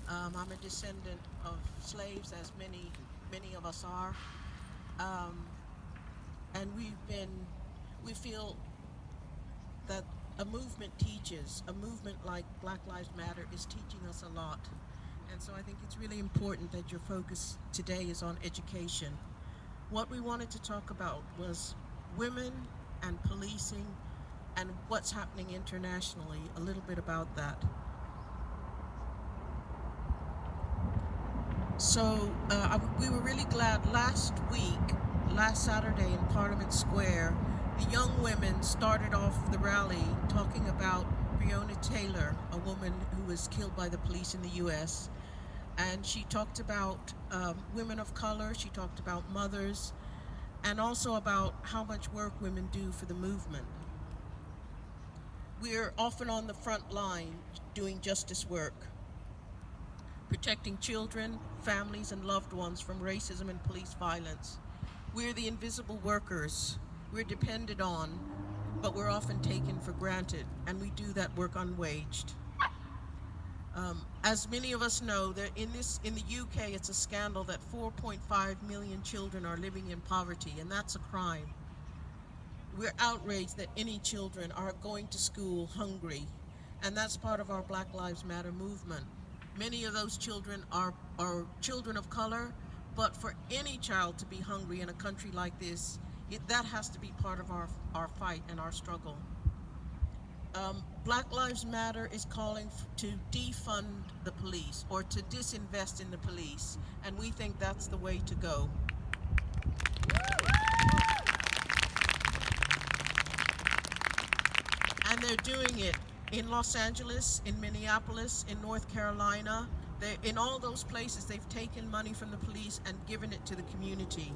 I'm a descendant of slaves, as many of us are, um, and we feel that a movement teaches. A movement like Black Lives Matter is teaching us a lot, and so I think it's really important that your focus today is on education. What we wanted to talk about was women and policing and what's happening internationally, a little bit about that. So we were really glad last week, last Saturday in Parliament Square, the young women started off the rally talking about Breonna Taylor, a woman who was killed by the police in the US. And she talked about women of color, she talked about mothers, and also about how much work women do for the movement. We're often on the front line doing justice work, protecting children, families, and loved ones from racism and police violence. We're the invisible workers. We're depended on, but we're often taken for granted, and we do that work unwaged. As many of us know, that in the UK, it's a scandal that 4.5 million children are living in poverty, and that's a crime. We're outraged that any children are going to school hungry, and that's part of our Black Lives Matter movement. Many of those children are children of color, but for any child to be hungry in a country like this, that has to be part of our fight and our struggle. Black Lives Matter is calling to defund the police or to disinvest in the police, and we think that's the way to go. And they're doing it in Los Angeles, in Minneapolis, in North Carolina. In all those places, they've taken money from the police and given it to the community.